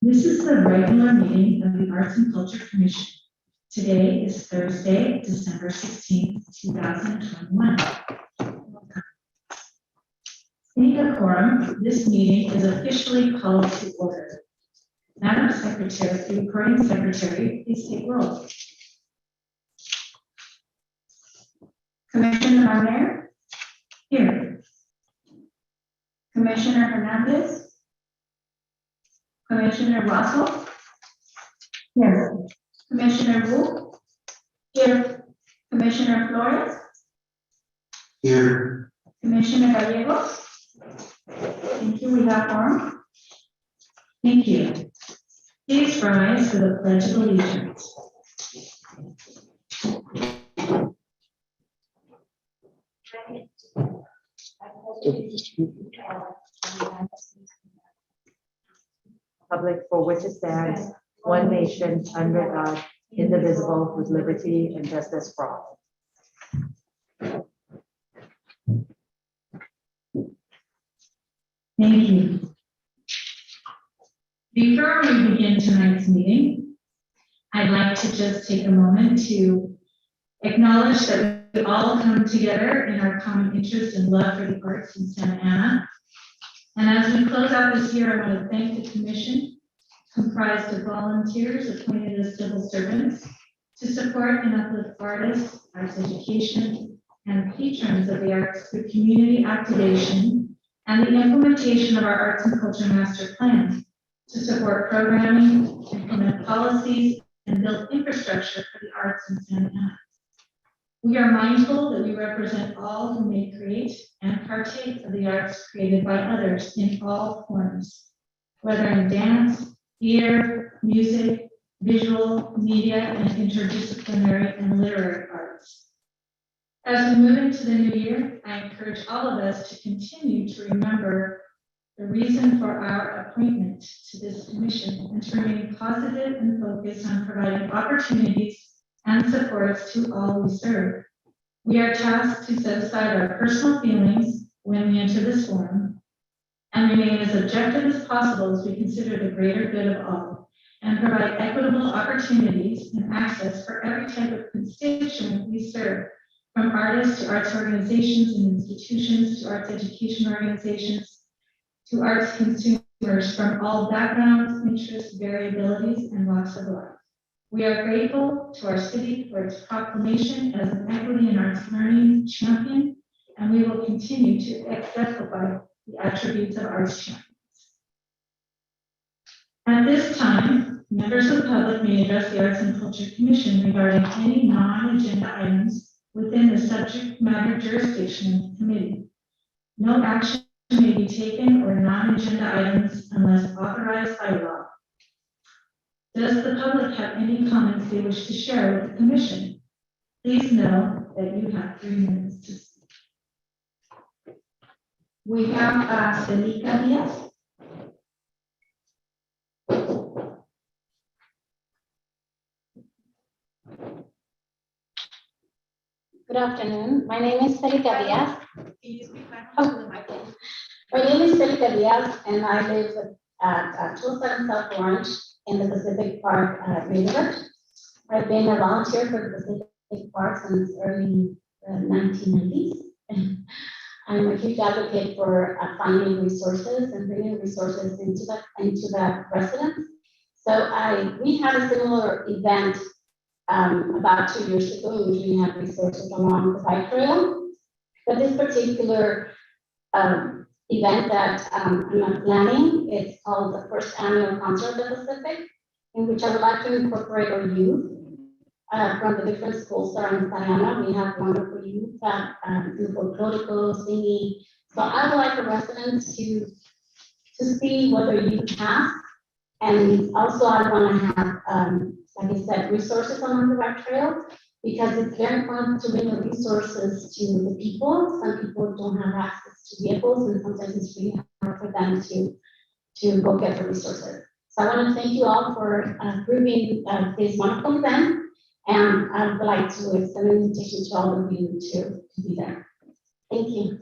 This is the regular meeting of the Arts and Culture Commission. Today is Thursday, December 16th, 2021. Seeing a quorum, this meeting is officially called to order. Madam Secretary, the recording secretary, please take roll. Commissioner Hernandez? Here. Commissioner Hernandez? Commissioner Russell? Here. Commissioner Wu? Here. Commissioner Flores? Here. Commissioner Gallegos? Thank you. We have quorum. Thank you. Please rise for the Pledge of Allegiance. Public for which it stands, one nation, under God, indivisible, with liberty and justice for all. Thank you. Before we begin tonight's meeting, I'd like to just take a moment to acknowledge that we all come together in our common interest and love for the arts in Santa Ana. And as we close out this year, I want to thank the commission, comprised of volunteers appointed as civil servants, to support and uplift artists, arts education, and patrons of the arts through community activation and the implementation of our Arts and Culture Master Plan to support programming, implement policies, and build infrastructure for the arts in Santa Ana. We are mindful that we represent all who may create and partake of the arts created by others in all forms, whether in dance, theater, music, visual, media, and interdisciplinary and literary arts. As we move into the new year, I encourage all of us to continue to remember the reason for our appointment to this commission and to remain positive and focused on providing opportunities and supports to all we serve. We are tasked to set aside our personal feelings when we enter this forum and remain as objective as possible as we consider the greater good of all and provide equitable opportunities and access for every type of constituent we serve, from artists to arts organizations and institutions to arts education organizations to arts consumers from all backgrounds, interests, variabilities, and walks of life. We are grateful to our city for its proclamation as an equity and arts learning champion, and we will continue to exemplify the attributes of arts champions. At this time, members of the public may address the Arts and Culture Commission regarding any non-agenda items within the subject matter jurisdiction of the committee. No action may be taken or non-agenda items unless authorized by law. Does the public have any comments they wish to share with the commission? Please know that you have 3 minutes to speak. We have Celica Diaz. Good afternoon. My name is Celica Diaz. Can you speak back to the mic? My name is Celica Diaz, and I live at 207 South Orange in the Pacific Park neighborhood. I've been a volunteer for the Pacific Park since early 1990s. I'm a huge advocate for finding resources and bringing resources into the residents. So we had a similar event about 2 years ago, in which we had resources along the bike trail. But this particular event that I'm planning, it's called the first annual Concert of the Pacific, in which I would like to incorporate our youth from the different schools that are in Santa Ana. We have wonderful youth that do folklorico, singing. So I would like the residents to see what their youth has. And also I want to have, like I said, resources along the bike trail, because it's very important to bring the resources to the people. Some people don't have access to vehicles, and sometimes it's really hard for them to go get the resources. So I want to thank you all for approving this wonderful event, and I would like to extend an invitation to all of you to be there. Thank you.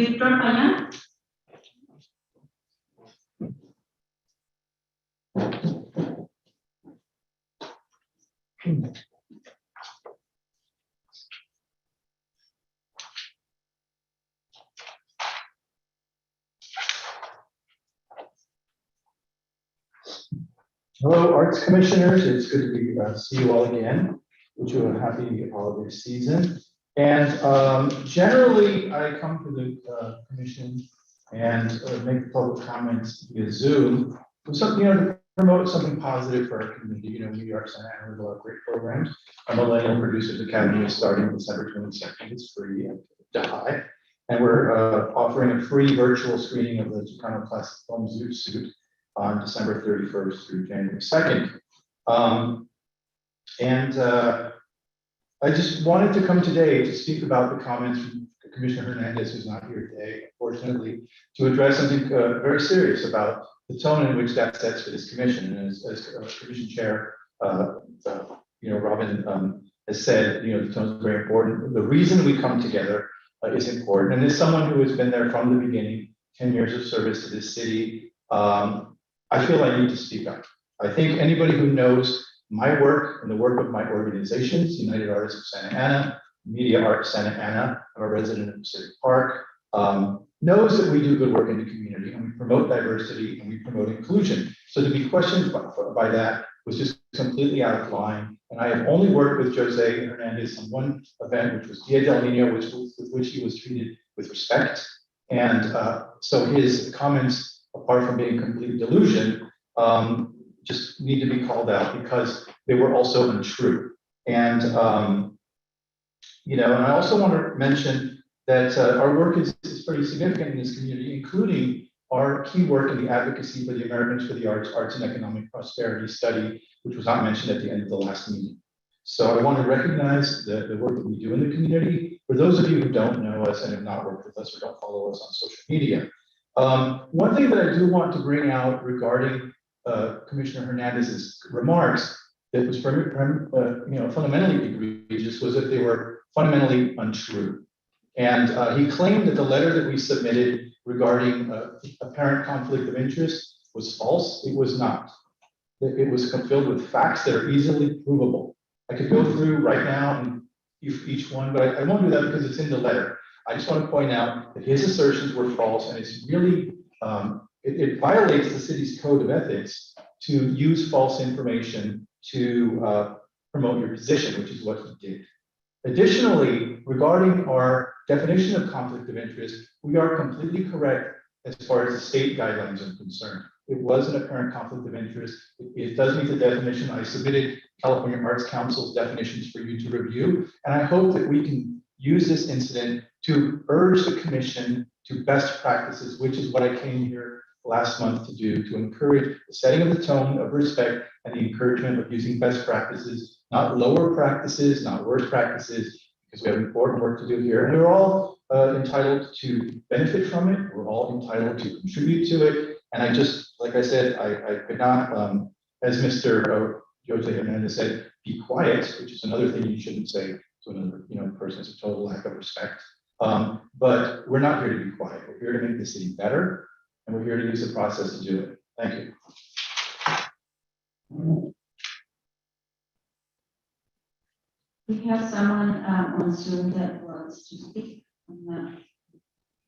Victor Payan. Hello, Arts Commissioners. It's good to see you all again. Wish you a happy holiday season. And generally, I come to the commission and make public comments via Zoom with something, to promote something positive for our community. New York Santa Ana has a lot of great programs. Our Millennial Producers Academy is starting December 22nd. It's free and high. And we're offering a free virtual screening of the Chicano Classic Film Zoot Suit on December 31st through January 2nd. I just wanted to come today to speak about the comments from Commissioner Hernandez, who's not here today, unfortunately, to address something very serious about the tone in which that sets for this commission. And as Commission Chair, Robin has said, the tone is very important. The reason we come together is important. And as someone who has been there from the beginning, 10 years of service to this city, I feel I need to speak up. I think anybody who knows my work and the work of my organizations, United Artists of Santa Ana, Media Arts Santa Ana, I'm a resident of Pacific Park, knows that we do good work in the community and we promote diversity and we promote inclusion. So to be questioned by that was just completely out of line. And I have only worked with Jose Hernandez on one event, which was Dia del Nino, with which he was treated with respect. And so his comments, apart from being complete delusion, just need to be called out because they were also untrue. And, and I also want to mention that our work is pretty significant in this community, including our key work in the advocacy for the Americans for the Arts and Economic Prosperity study, which was not mentioned at the end of the last meeting. So I want to recognize the work that we do in the community. For those of you who don't know us and have not worked with us or don't follow us on social media, one thing that I do want to bring out regarding Commissioner Hernandez's remarks that was fundamentally egregious was that they were fundamentally untrue. And he claimed that the letter that we submitted regarding apparent conflict of interest was false. It was not. It was filled with facts that are easily provable. I could go through right now and each one, but I won't do that because it's in the letter. I just want to point out that his assertions were false, and it's really, it violates the city's code of ethics to use false information to promote your position, which is what he did. Additionally, regarding our definition of conflict of interest, we are completely correct as far as the state guidelines are concerned. It was an apparent conflict of interest. It does meet the definition. I submitted California Arts Council's definitions for you to review, and I hope that we can use this incident to urge the commission to best practices, which is what I came here last month to do, to encourage the setting of the tone of respect and the encouragement of using best practices, not lower practices, not worse practices, because we have important work to do here. And we're all entitled to benefit from it. We're all entitled to contribute to it. And I just, like I said, I could not, as Mr. Jose Hernandez said, be quiet, which is another thing you shouldn't say to another person. It's a total lack of respect. But we're not here to be quiet. We're here to make the city better, and we're here to use the process to do it. Thank you. We have someone on Zoom that wants to speak. I'm not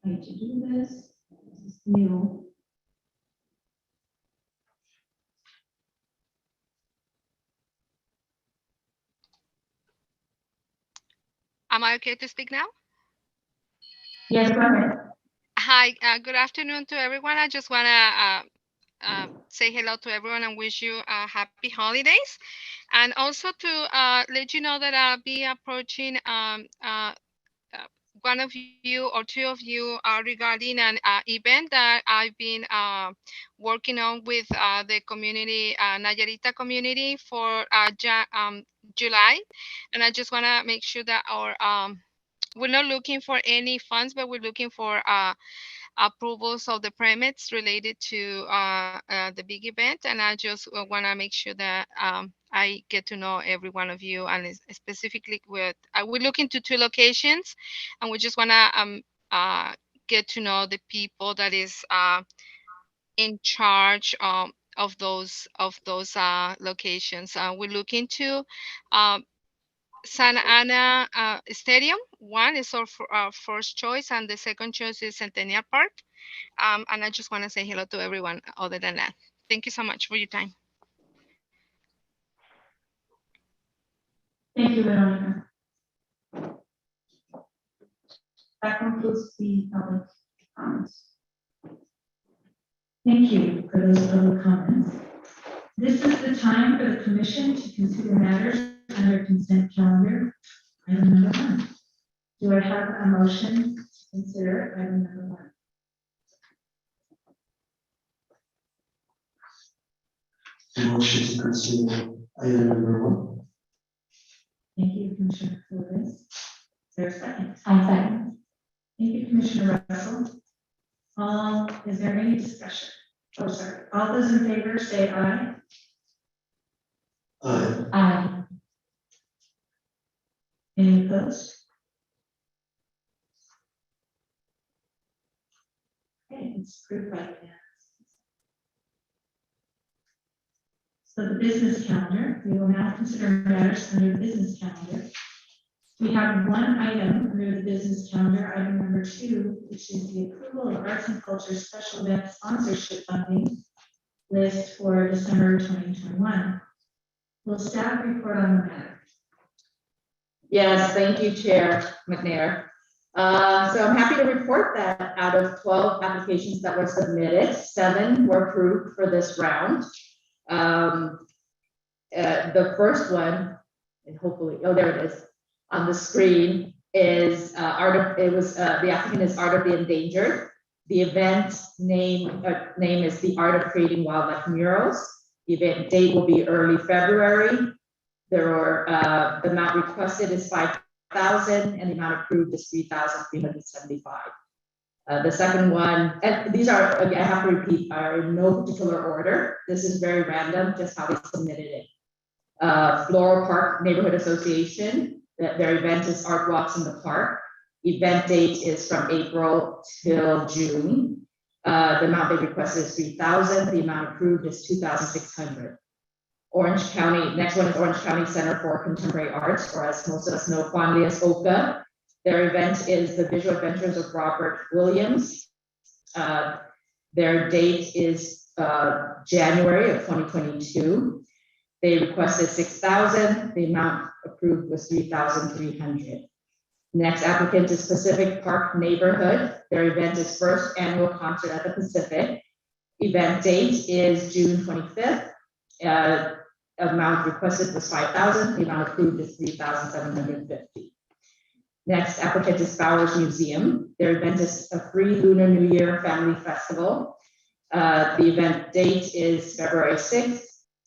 going to do this. This is new. Am I okay to speak now? Yes, go ahead. Hi, good afternoon to everyone. I just want to say hello to everyone and wish you happy holidays. And also to let you know that I'll be approaching one of you or two of you regarding an event that I've been working on with the community, Nayarita community for July. And I just want to make sure that we're not looking for any funds, but we're looking for approvals of the permits related to the big event. And I just want to make sure that I get to know every one of you, and specifically we're looking to 2 locations, and we just want to get to know the people that is in charge of those locations. We're looking to Santa Ana Stadium. One is our first choice, and the second choice is Centennial Park. And I just want to say hello to everyone other than that. Thank you so much for your time. Thank you, Veronica. That concludes the public comments. Thank you for those public comments. This is the time for the commission to consider matters under consent calendar. Item number 1. Do I have a motion to consider item number 1? Motion to consider item number 1. Thank you, Commissioner Flores. Is there a second? I second. Thank you, Commissioner Russell. Is there any discussion? Oh, sorry. All those in favor say aye. Aye. Aye. Any opposed? Okay, it's approved by unanimous. So the business calendar, we will now consider matters under the business calendar. We have one item under the business calendar, item number 2, which is the approval of arts and culture special event sponsorship funding list for December 2021. Will staff report on the matter? Yes, thank you, Chair McNair. So I'm happy to report that out of 12 applications that were submitted, 7 were approved for this round. The first one, and hopefully, oh, there it is on the screen, is the applicant is Art of the Endangered. The event name is the Art of Creating Wildlife Murals. The event date will be early February. The amount requested is $5,000 and the amount approved is $3,375. The second one, and these are, again, I have to repeat, are in no particular order. This is very random, just how they submitted it. Floral Park Neighborhood Association, their event is Art Walks in the Park. Event date is from April till June. The amount they requested is $3,000. The amount approved is $2,600. Orange County, next one is Orange County Center for Contemporary Arts, or as most of us know fondly as OCA. Their event is the Visual Adventures of Robert Williams. Their date is January of 2022. They requested $6,000. The amount approved was $3,300. Next applicant is Pacific Park Neighborhood. Their event is first annual concert at the Pacific. Event date is June 25th. Amount requested was $5,000. The amount approved is $3,750. Next applicant is Bowers Museum. Their event is a free Lunar New Year family festival. The event date is February 6th.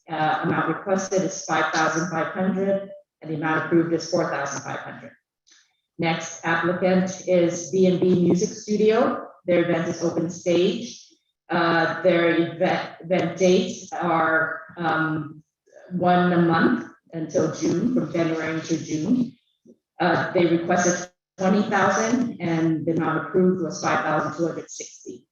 Amount requested is $5,500 and the amount approved is $4,500. Next applicant is B&B Music Studio. Their event is open stage. Their event dates are one a month until June, from January to June. They requested $20,000 and the amount approved was $5,260.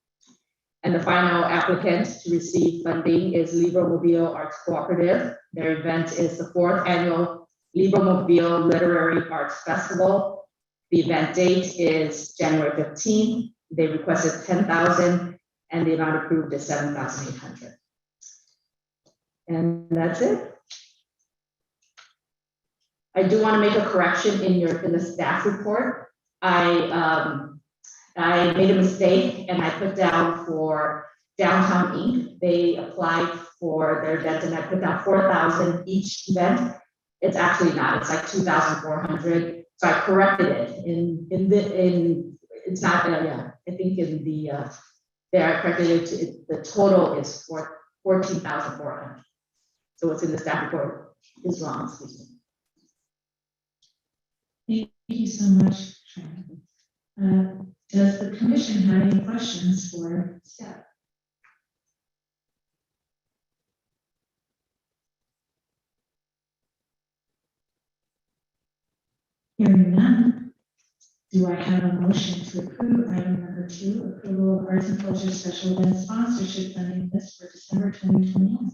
And the final applicant to receive funding is Libromobile Arts Cooperative. Their event is the 4th annual Libromobile Literary Arts Festival. The event date is January 15th. They requested $10,000 and the amount approved is $7,800. And that's it. I do want to make a correction in the staff report. I made a mistake and I put down for Downtown Inc. They applied for their event and I put down $4,000 each event. It's actually not. It's like $2,400. So I corrected it it's not yeah. I think in the there I corrected it to the total is $14,400. So what's in the staff report is wrong. Excuse me. Thank you so much, Sharon. Does the commission have any questions for staff? Hearing none, Do I have a motion to approve item number 2, approval of arts and culture special event sponsorship funding list for December 2021?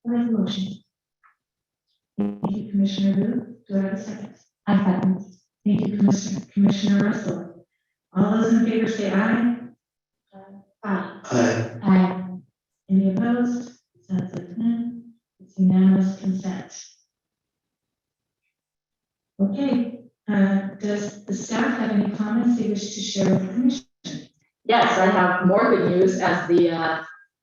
Do I have a motion? Thank you, Commissioner Wu. Do I have a second? I second. Thank you, Commissioner Russell. All those in favor say aye. Aye. Aye. Any opposed? Sounds like none. It's unanimous consent. Okay, does the staff have any comments they wish to share with the commission? Yes, I have more good news as the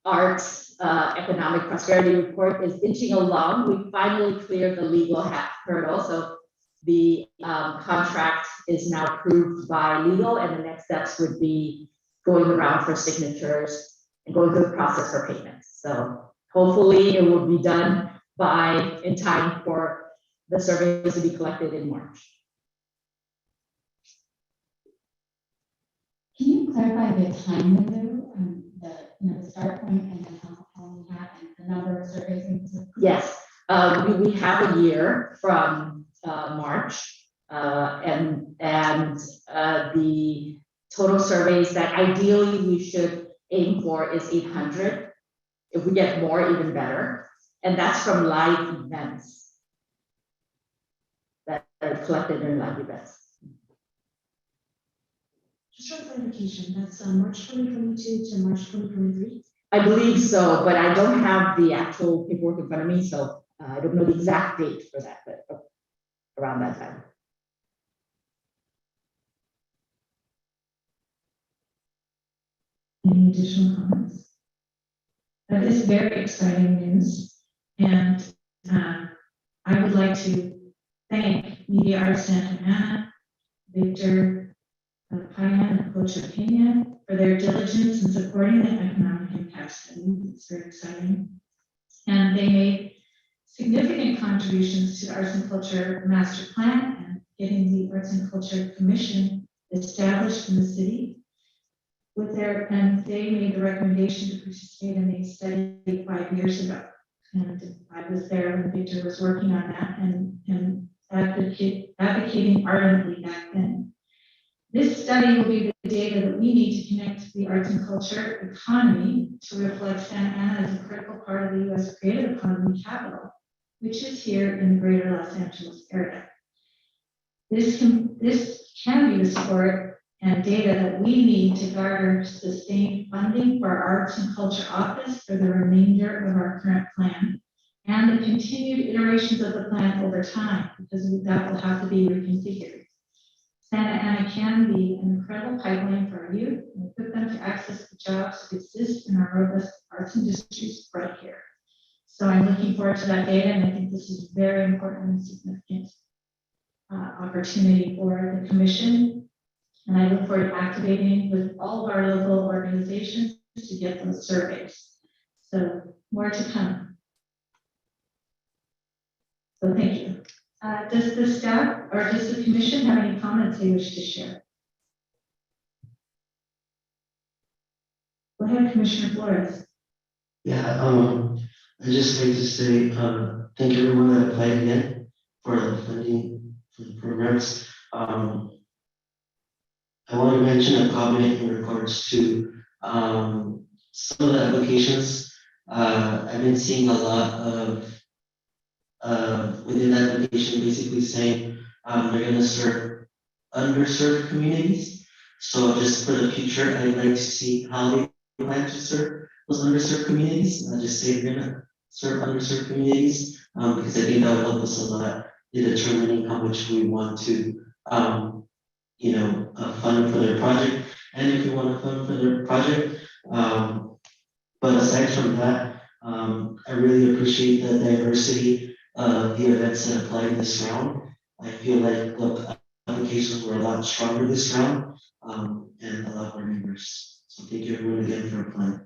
Arts Economic Prosperity Report is inching along. We finally cleared the legal hurdle, so the contract is now approved by legal, and the next steps would be going around for signatures and going through the process for payments. So hopefully it will be done in time for the surveys to be collected in March. Can you clarify the time window, the start point and then how long we have and the number of surveys? Yes, we have a year from March, and the total surveys that ideally we should aim for is 800. If we get more, even better. And that's from live events that are collected in live events. Just for clarification, that's March 2022 to March 2023? I believe so, but I don't have the actual paperwork in front of me, so I don't know the exact date for that, but around that time. Any additional comments? That is very exciting news, and I would like to thank Media Arts Santa Ana, Victor Payan and Coach Pena for their diligence in supporting the economic impact study. It's very exciting. And they made significant contributions to the Arts and Culture Master Plan and getting the Arts and Culture Commission established in the city. And they made the recommendation to participate in the study 5 years ago. And I was there when Victor was working on that and advocating ardently back then. This study will be the data that we need to connect the arts and culture economy to reflect Santa Ana as a critical part of the U.S. creative economy capital, which is here in the greater Los Angeles area. This can be the support and data that we need to garner sustained funding for our Arts and Culture Office for the remainder of our current plan and the continued iterations of the plan over time, because that will have to be reconfigured. Santa Ana can be an incredible pipeline for our youth and equip them to access the jobs that exist in our robust arts industries right here. So I'm looking forward to that data, and I think this is very important and significant opportunity for the commission. And I look forward to activating with all of our local organizations to get those surveys. So more to come. So thank you. Does the staff or does the commission have any comments they wish to share? Go ahead, Commissioner Flores. Yeah, I just like to say, thank everyone that applied again for the funding for the programs. I want to mention a comment in regards to some of the applications. I've been seeing a lot of within that application basically saying they're going to serve underserved communities. So just for the future, I'd like to see how they plan to serve those underserved communities. Not just say they're going to serve underserved communities, because I think that would help us a lot in determining how much we want to fund for their project, and if you want to fund for their project. But aside from that, I really appreciate the diversity of the events that applied this round. I feel like the applications were a lot stronger this round, and a lot more diverse. So thank you everyone again for applying.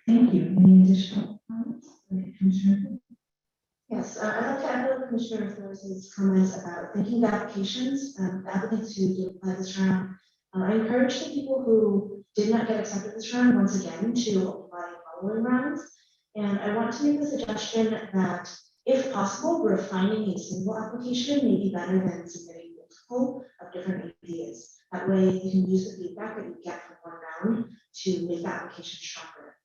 Thank you. Any additional comments? Commissioner? Yes, I'd like to echo Commissioner Flores' comments about thanking the applications, the applicants who did apply this round. I encourage the people who did not get accepted this round once again to apply following rounds. And I want to make the suggestion that If possible, refining a single application may be better than submitting multiple of different ideas. That way you can use the feedback that you get from one round to make the application stronger.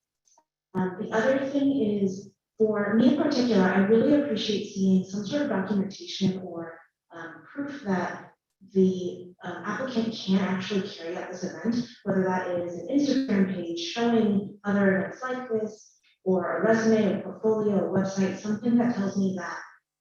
The other thing is, for me in particular, I really appreciate seeing some sort of documentation or proof that the applicant can actually carry out this event, whether that is an Instagram page showing other events like this, or a resume, a portfolio, a website, something that tells me that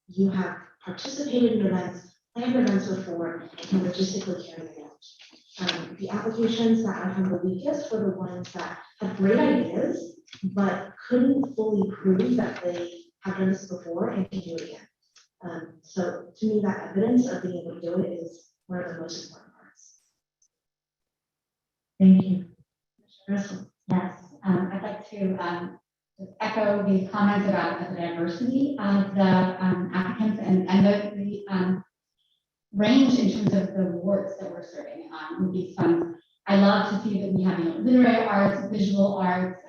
you have participated in events, planned events before, and can logistically carry it out. The applications that I found the weakest were the ones that had great ideas, but couldn't fully prove that they have done this before and can do it again. So to me, that evidence of being able to do it is one of the most important parts. Thank you. Russell. Yes, I'd like to just echo these comments about the diversity of the applicants and the range in terms of the awards that we're serving with these funds. I love to see that we have, literary arts, visual arts,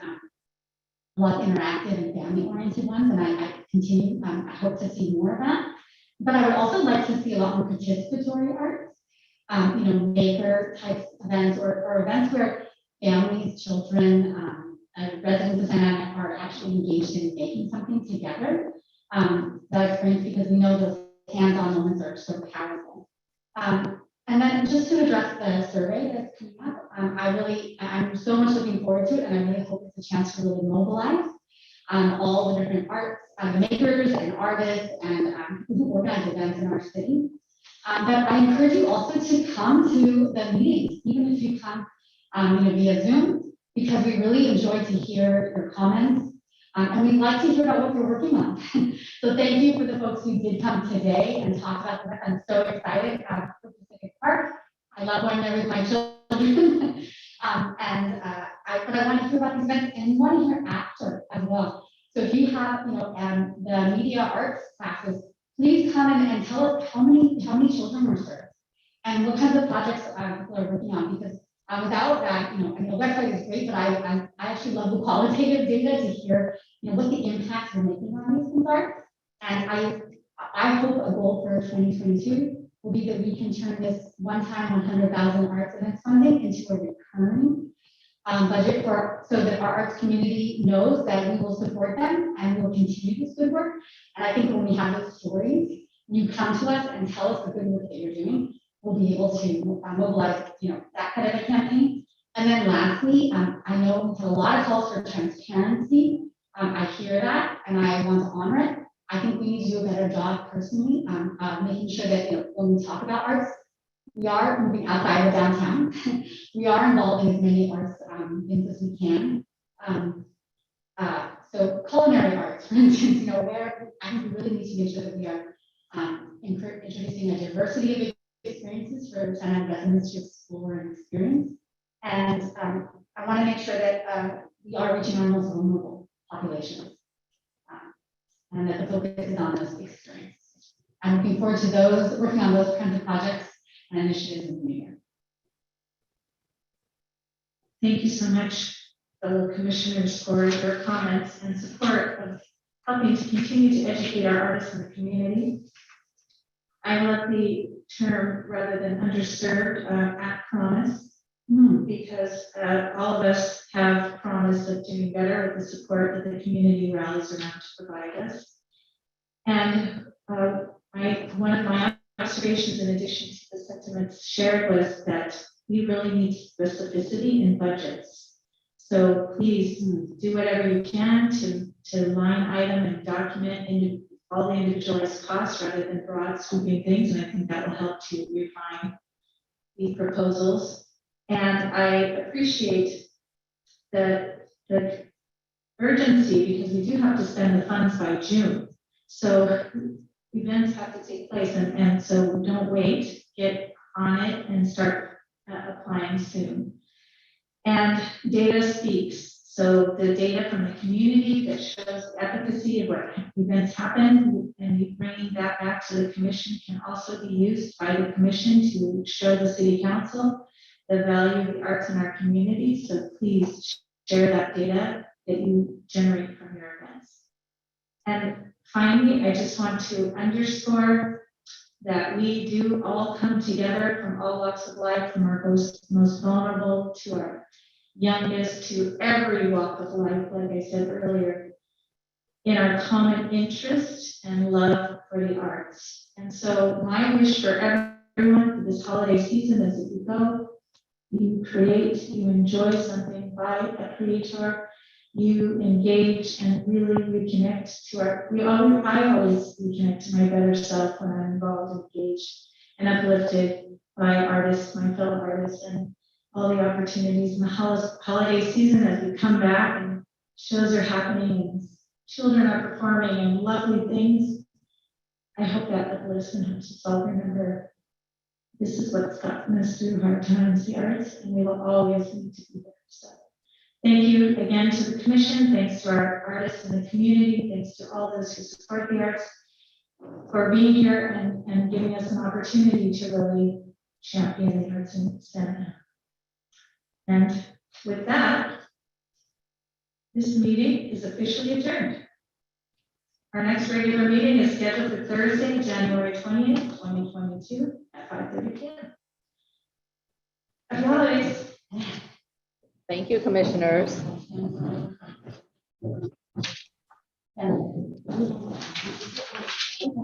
a lot of interactive and family-oriented ones, and I hope to see more of that. But I would also like to see a lot more participatory arts, maker type events or events where families, children, residents of Santa Ana are actually engaged in making something together. That experience, because we know those hands-on moments are so powerful. And then just to address the survey that's coming up, I'm so much looking forward to it, and I really hope it's a chance to really mobilize all the different arts, the makers and artists and people who organize events in our city. But I encourage you also to come to the meetings, even if you come via Zoom, because we really enjoy to hear your comments. And we'd like to hear about what you're working on. So thank you for the folks who did come today and talk about that. I'm so excited for Pacific Park. I love going there with my children. But I want to hear about these events and want to hear after as well. So if you have, the media arts classes, please come in and tell us how many children were served and what kinds of projects people are working on. Because without that, and the website is great, but I actually love the qualitative data to hear, what the impacts we're making on these arts. And I hope a goal for 2022 will be that we can turn this one-time 100,000 arts events funding into a recurring budget so that our arts community knows that we will support them and we will continue this good work. And I think when we have those stories, you come to us and tell us the good work that you're doing, we'll be able to mobilize, that kind of a campaign. And then lastly, I know we have a lot of calls for transparency. I hear that and I want to honor it. I think we need to do a better job personally, making sure that when we talk about arts, we are moving outside of downtown. We are involved in as many arts things as we can. So culinary arts, for instance, where I think we really need to make sure that we are introducing a diversity of experiences for Santa Ana residents to explore and experience. And I want to make sure that we are reaching our most vulnerable populations and that the focus is on those experiences. I'm looking forward to those, working on those kinds of projects and initiatives in the new year. Thank you so much, fellow commissioners, for your comments and support of helping to continue to educate our artists in the community. I love the term rather than underserved at promise, because all of us have promise of doing better with the support that the community rallies around to provide us. And one of my observations, in addition to the sentiments shared, was that we really need specificity in budgets. So please do whatever you can to line item and document all the individualized costs rather than broad sweeping things. And I think that will help to refine the proposals. And I appreciate the urgency, because we do have to spend the funds by June. So events have to take place, and so don't wait, get on it and start applying soon. And data speaks. So the data from the community that shows the efficacy of what events happen and bringing that back to the commission can also be used by the commission to show the city council the value of the arts in our community. So please share that data that you generate from your events. And Finally, I just want to underscore that we do all come together from all walks of life, from our most vulnerable to our youngest, to every walk of life, like I said earlier, in our common interest and love for the arts. And so my wish for everyone for this holiday season is that you go, you create, you enjoy something by a creator, you engage and really reconnect to I always reconnect to my better self when I'm involved, engaged, and uplifted by artists, my fellow artists, and all the opportunities in the holiday season as we come back and shows are happening and children are performing and lovely things. I hope that uplifts and helps us all remember this is what's gotten us through hard times, the arts, and we will always need to be there. So thank you again to the commission. Thanks to our artists in the community. Thanks to all those who support the arts for being here and giving us an opportunity to really champion the arts in Santa. And with that, this meeting is officially adjourned. Our next regular meeting is scheduled for Thursday, January 20th, 2022 at 5:30 p.m. Happy holidays. Thank you, commissioners.